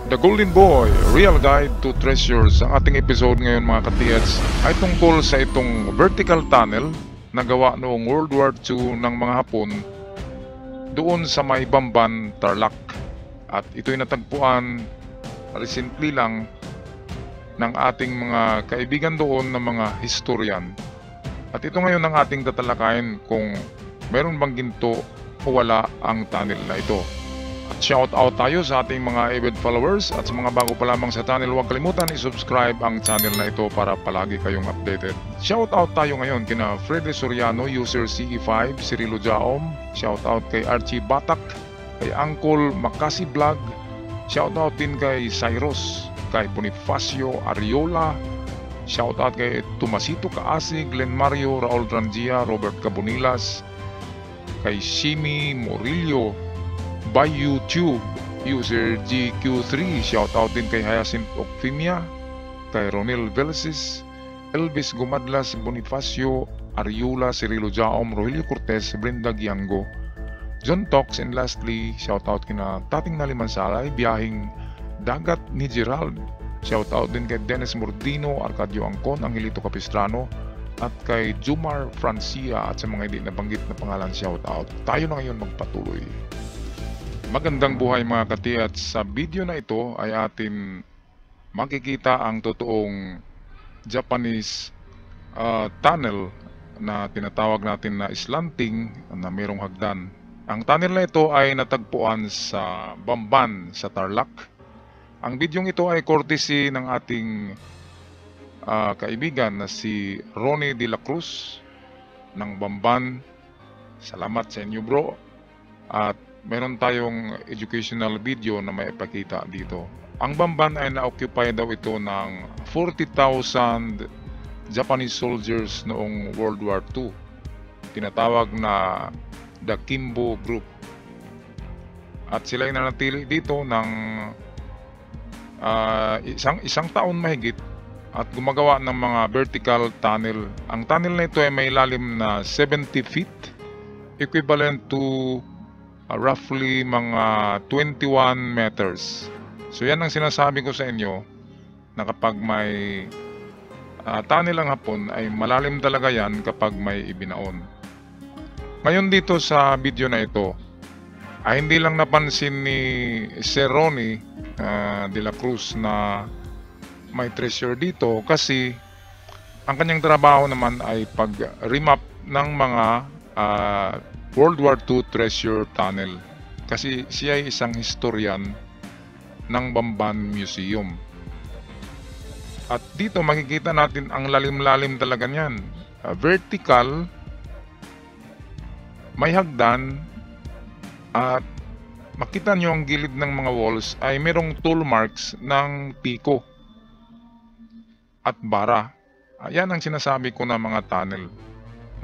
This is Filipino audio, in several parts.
The Golden Boy, Real Guide to Treasures. Ang ating episode ngayon mga katiyats ay tungkol sa itong vertical tunnel na gawa noong World War II ng mga Hapon doon sa may Bamban, Tarlac. At ito'y natagpuan recently lang ng ating mga kaibigan doon na mga historian. At ito ngayon ang ating tatalakayin kung meron bang ginto o wala ang tunnel na ito. At shout out tayo sa ating mga avid followers at sa mga bago pa lamang sa channel, huwag kalimutan i-subscribe ang channel na ito para palagi kayong updated. Shout out tayo ngayon kina Freddy Soriano, user CE5, Cirilo Jaom. Shout out kay Archie Batak, kay Uncle Makasi Vlog. Shout out din kay Cyrus, kay Bonifacio Ariola. Shout out kay Tomasito Kaasig, Glenn Mario, Raul Rangia, Robert Cabonilas, kay Shimi Morillo by YouTube, user GQ3. Shoutout din kay Hyacinth Ocfimia, kay Ronel Velces, Elvis Gumadlas, Bonifacio Ariola, Cirilo Jaom, Rogelio Cortez, Brenda Giango, John Tox, and lastly, shoutout kina Tating Nalimansalay, Biyahing Dagat ni Gerald. Shoutout din kay Dennis Mordino, Arcadio Angkon, Angelito Capistrano, at kay Jumar Francia, at sa mga hindi nabanggit na pangalan, shoutout. Tayo na ngayon magpatuloy. Magandang buhay mga katiyat. Sa video na ito ay atin makikita ang totoong Japanese tunnel na tinatawag natin na slanting na mayroong hagdan. Ang tunnel na ito ay natagpuan sa Bamban sa Tarlac. Ang videong ito ay courtesy ng ating kaibigan na si Ronnie De La Cruz ng Bamban. Salamat sa inyo bro. At meron tayong educational video na may ipakita dito. Ang Bamban ay na-occupy daw ito ng 40,000 Japanese soldiers noong World War II. Tinatawag na the Kimbo Group. At sila ay nanatili dito ng isang taon mahigit at gumagawa ng mga vertical tunnel. Ang tunnel na ito ay may lalim na 70 feet, equivalent to roughly mga 21 meters. So yan ang sinasabi ko sa inyo na kapag may tunnel ang Hapon ay malalim talaga yan kapag may ibinaon. Ngayon dito sa video na ito ay hindi lang napansin ni Sir Ronnie De La Cruz na may treasure dito kasi ang kanyang trabaho naman ay pag-remap ng mga World War II treasure tunnel kasi siya ay isang historian ng Bamban Museum. At dito makikita natin ang lalim-lalim talaga niyan. Vertical, may hagdan, at makita nyo ang gilid ng mga walls ay merong tool marks ng piko at bara. Ayan ang sinasabi ko na mga tunnel,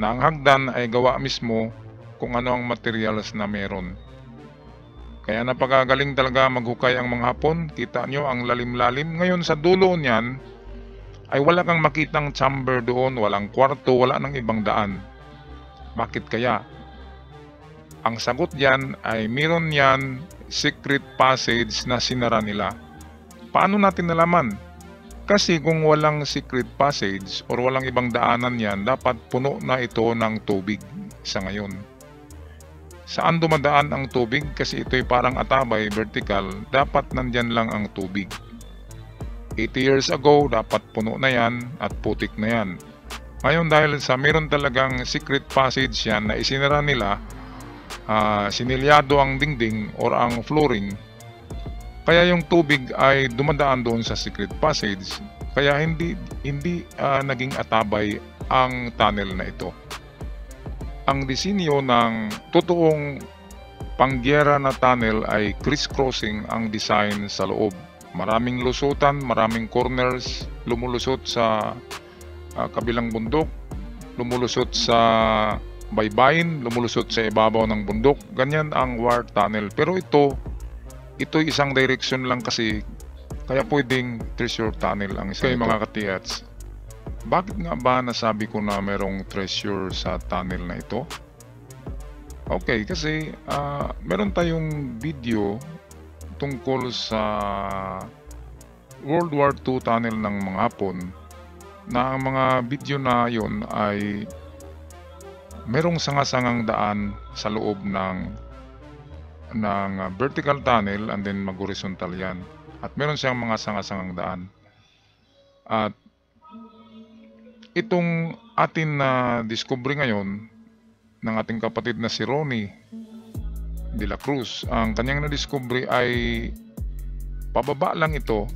na ang hagdan ay gawa mismo kung ano ang materials na meron. Kaya napakagaling talaga maghukay ang mga Hapon. Kita nyo ang lalim-lalim. Ngayon sa dulo niyan ay wala kang makitang chamber doon, walang kwarto, wala nang ibang daan. Bakit kaya? Ang sagot diyan ay meron yan secret passage na sinara nila. Paano natin nalaman? Kasi kung walang secret passage or walang ibang daanan yan, dapat puno na ito ng tubig sa ngayon. Saan dumadaan ang tubig? Kasi ito'y parang atabay, vertical, dapat nandyan lang ang tubig. 80 years ago, dapat puno na yan at putik na yan. Ngayon dahil sa meron talagang secret passage yan na isinara nila, sinilyado ang dingding or ang flooring, kaya yung tubig ay dumadaan doon sa secret passage. Kaya hindi naging atabay ang tunnel na ito. Ang disenyo ng totoong pangyera na tunnel ay crisscrossing ang design sa loob. Maraming lusutan, maraming corners, lumulusot sa kabilang bundok, lumulusot sa baybayin, lumulusot sa ibabaw ng bundok. Ganyan ang war tunnel. Pero ito'y isang direction lang kasi, kaya pwedeng treasure tunnel ang isa. Okay, mga katiyats, bakit nga ba nasabi ko na merong treasure sa tunnel na ito? Okay, kasi meron tayong video tungkol sa World War II tunnel ng mga Hapon, na ang mga video na yon ay merong sanga-sangang daan sa loob ng vertical tunnel and then mag-horizontal yan. At meron siyang mga sanga-sangang daan. At itong atin na discovery ngayon ng ating kapatid na si Ronnie De La Cruz, ang kanyang na-discovery ay pababa lang ito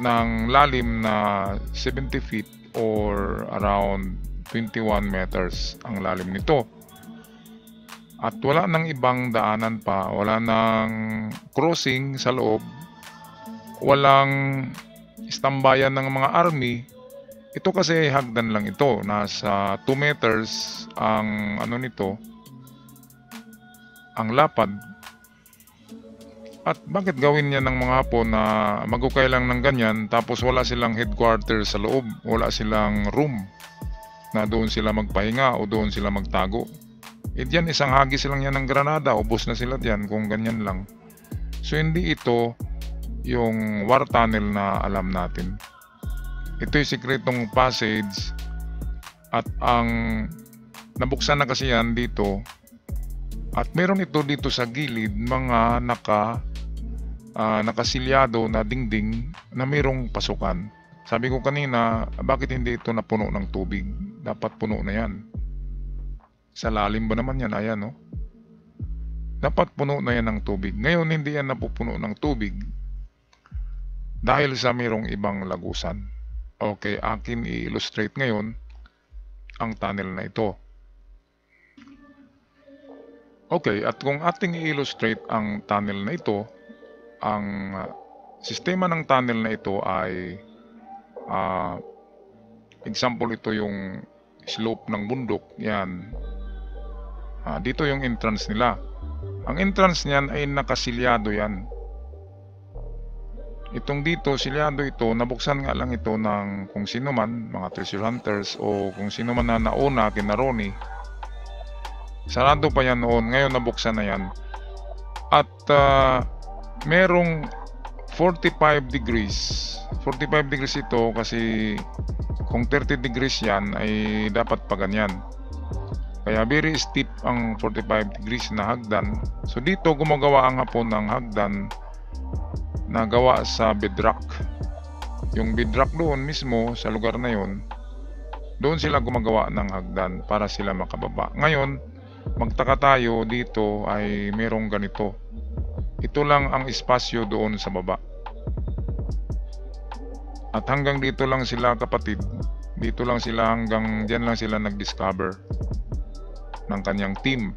ng lalim na 70 feet or around 21 meters ang lalim nito. At wala nang ibang daanan pa, wala nang crossing sa loob, walang istambayan ng mga army. Ito kasi hagdan lang ito, nasa 2 meters ang ano nito, ang lapad. At bakit gawin niya ng mga Hapon na magukay lang ng ganyan tapos wala silang headquarters sa loob, wala silang room na doon sila magpahinga o doon sila magtago? Diyan isang hagis lang yan ng granada, ubos na sila diyan kung ganyan lang. So hindi ito yung war tunnel na alam natin. Ito yung sikretong passage at ang nabuksan na kasi yan dito. At meron ito dito sa gilid mga nakasilyado na dingding na mayroong pasukan. Sabi ko kanina, bakit hindi ito napuno ng tubig? Dapat puno na yan. Sa lalim ba naman yan? Ayan, no? Dapat puno na yan ng tubig. Ngayon, hindi yan napupuno ng tubig dahil sa mayroong ibang lagusan. Okay, akin i-illustrate ngayon ang tunnel na ito. Okay, at kung ating i-illustrate ang tunnel na ito, ang sistema ng tunnel na ito ay example, ito yung slope ng bundok. Yan. Dito yung entrance nila. Ang entrance niyan ay nakasilyado yan. Itong dito, silyado ito, nabuksan nga lang ito ng kung sino man, mga treasure hunters o kung sino man na nauna kina Ronnie. Sarado pa yan noon, ngayon nabuksan na yan. At merong 45 degrees. 45 degrees ito kasi kung 30 degrees yan ay dapat pa ganyan. Kaya very steep ang 45 degrees na hagdan. So dito gumagawa ang Hapon ng hagdan na gawa sa bedrock. Yung bedrock doon mismo sa lugar na yon, doon sila gumagawa ng hagdan para sila makababa. Ngayon, magtaka tayo, dito ay merong ganito. Ito lang ang espasyo doon sa baba. At hanggang dito lang sila, kapatid. Dito lang sila, hanggang diyan lang sila nag-discover ng kanyang team.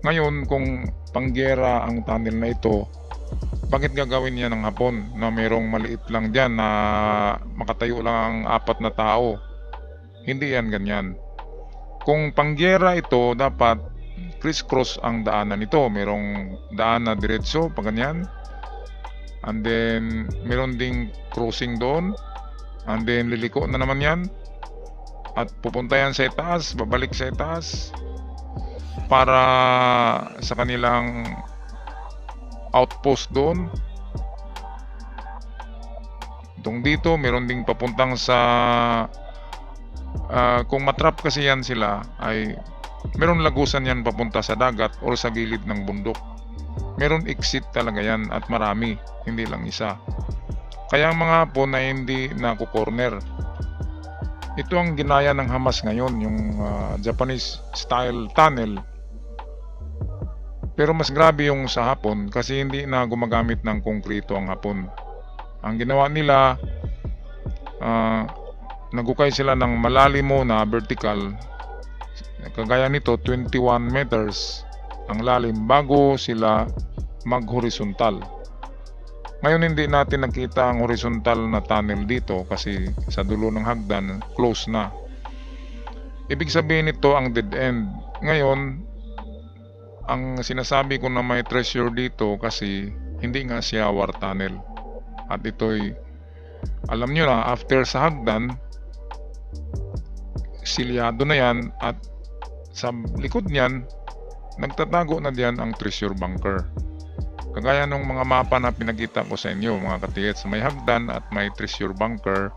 Ngayon, kung panggera ang tunnel na ito, bakit gagawin niya ng Hapon na merong maliit lang dyan na makatayo lang ang 4 na tao? Hindi yan ganyan. Kung panggera ito, dapat criss-cross ang daanan nito. Merong daan na diretso, pa ganyan. And then, meron ding crossing doon. And then, liliko na naman yan. At pupunta yan sa itaas, babalik sa itaas para sa kanilang outpost doon. Dito, meron ding papuntang sa kung matrap kasi yan sila, ay meron lagusan yan papunta sa dagat o sa gilid ng bundok. Meron exit talaga yan at marami, hindi lang isa. Kaya ang mga Hapon na hindi naku-corner. Ito ang ginaya ng Hamas ngayon, yung Japanese style tunnel. Pero mas grabe yung sa Hapon kasi hindi na gumagamit ng konkrito ang Hapon. Ang ginawa nila, nagukay sila ng malalim mo na vertical. Kagaya nito, 21 meters ang lalim bago sila mag-horizontal. Ngayon hindi natin nakita ang horizontal na tunnel dito kasi sa dulo ng hagdan, close na. Ibig sabihin nito ang dead end. Ngayon, ang sinasabi ko na may treasure dito kasi hindi nga siya war tunnel. At ito'y, alam nyo na, after sa hagdan, silyado na yan at sa likod niyan, nagtatago na diyan ang treasure bunker. Kagaya ng mga mapa na pinakita ko sa inyo mga katiyets, may hagdan at may treasure bunker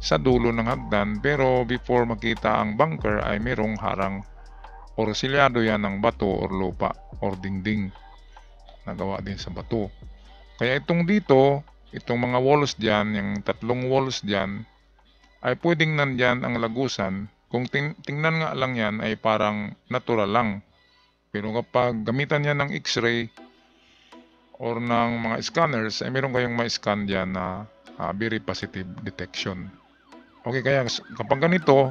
sa dulo ng hagdan, pero before makita ang bunker ay mayroong harang or silyado yan ng bato or lupa or dingding nagawa din sa bato. Kaya itong dito, itong mga walls dyan, yung tatlong walls dyan, ay pwedeng nandyan ang lagusan. Kung tingnan nga lang yan ay parang natural lang. Pero kapag gamitan yan ng x-ray or ng mga scanners, ay meron kayong ma-scan dyan na very positive detection. Okay, kaya kapag ganito,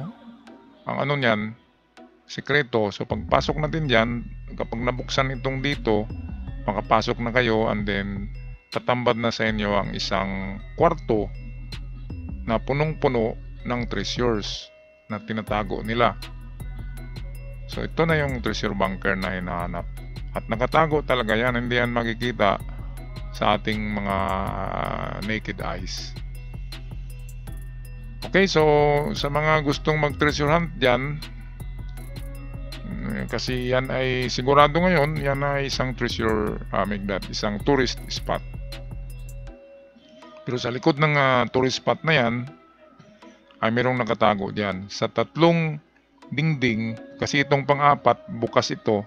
ang ano nyan, sikreto. So pagpasok natin dyan, kapag nabuksan itong dito, makapasok na kayo and then tatambad na sa inyo ang isang kwarto na punong-puno ng treasures na tinatago nila. So ito na yung treasure bunker na hinahanap. At nakatago talaga yan, hindi yan makikita sa ating mga naked eyes. Okay, so sa mga gustong mag-treasure hunt dyan, kasi yan ay sigurado ngayon, yan ay isang treasure, isang tourist spot. Pero sa likod ng tourist spot na yan, ay mayroong nakatago dyan. Sa tatlong dingding, kasi itong pang-apat, bukas ito,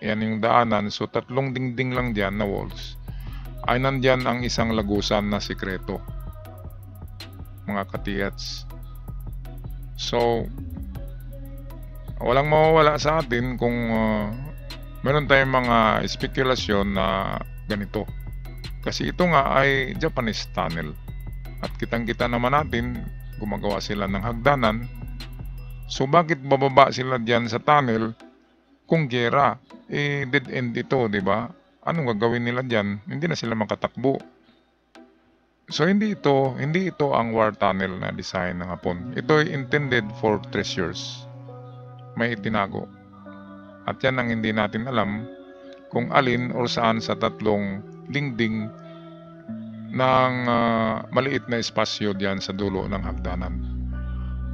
yan yung daanan, so tatlong dingding lang dyan na walls, ay nandyan ang isang lagusan na sikreto, mga katiyats. So, walang mawawala sa atin kung meron tayong mga spekulasyon na ganito. Kasi ito nga ay Japanese tunnel. At kitang-kita naman natin, gumagawa sila ng hagdanan. So bakit bababa sila diyan sa tunnel kung gera? Dead end ito, di ba? Anong gagawin nila diyan? Hindi na sila makatakbo. So hindi ito ang war tunnel na design ng Hapon. Ito ay intended for treasures. May itinago. At yan ang hindi natin alam kung alin or saan sa tatlong dingding ng maliit na espasyo diyan sa dulo ng hagdanan.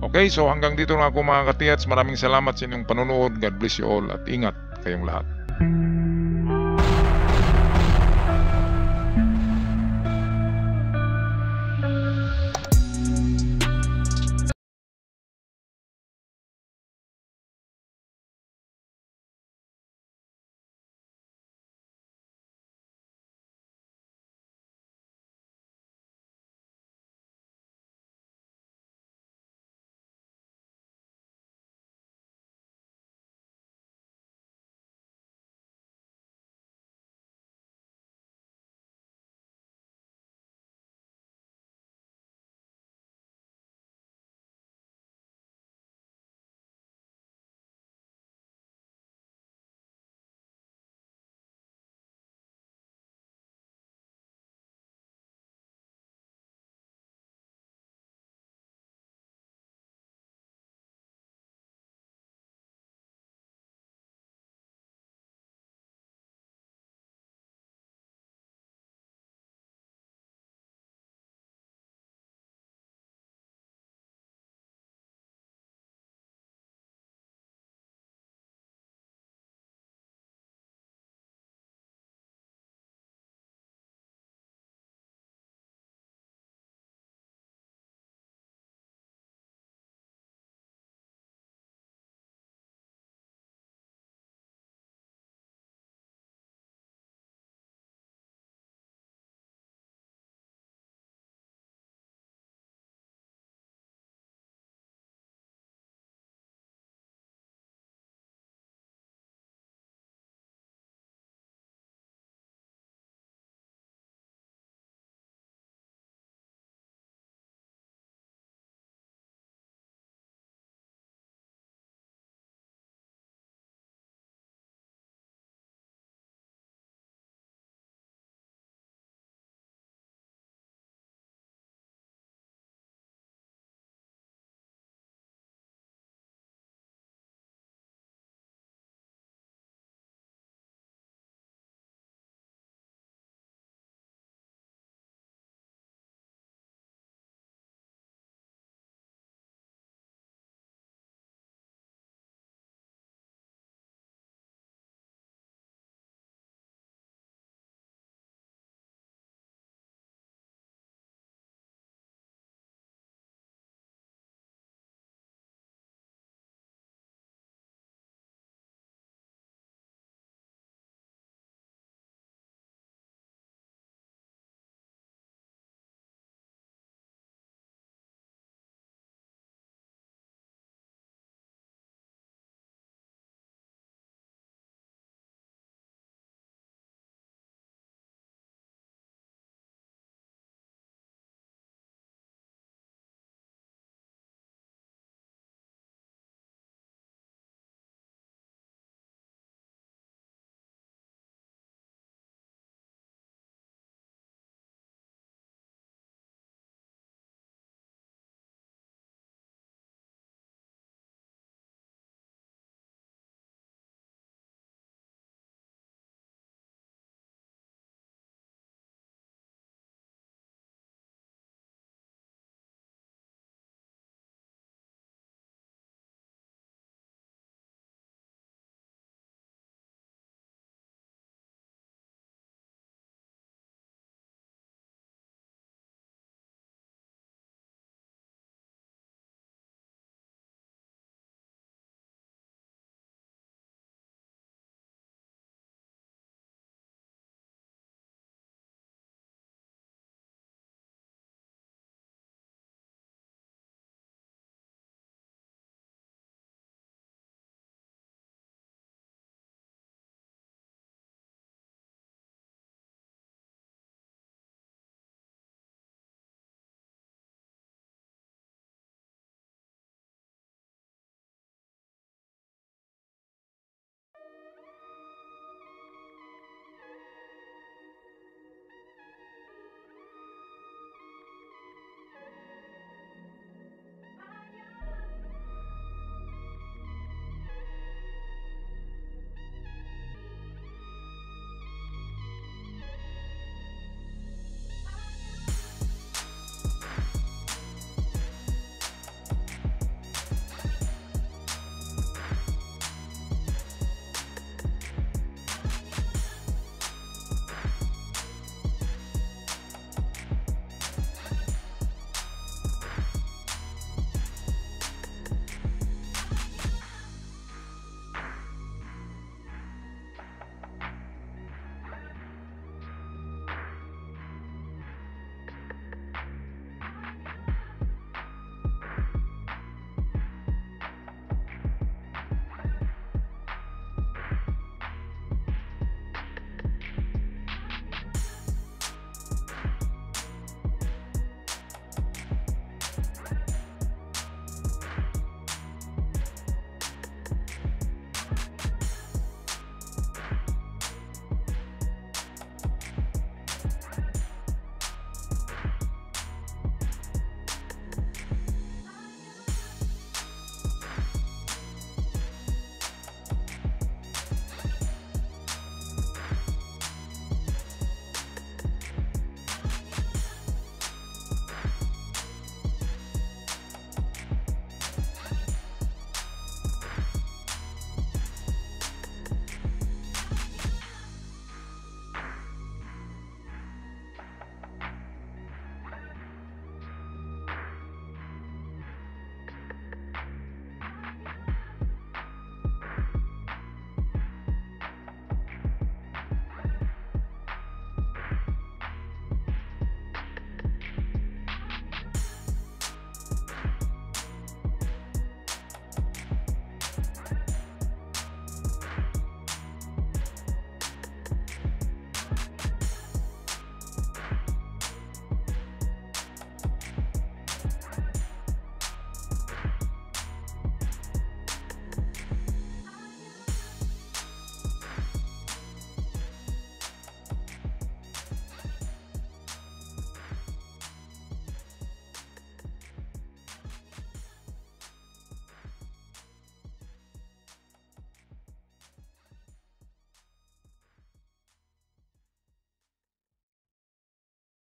Okay, so hanggang dito na ako mga katiyats. Maraming salamat sa inyong panonood. God bless you all at ingat kayong lahat.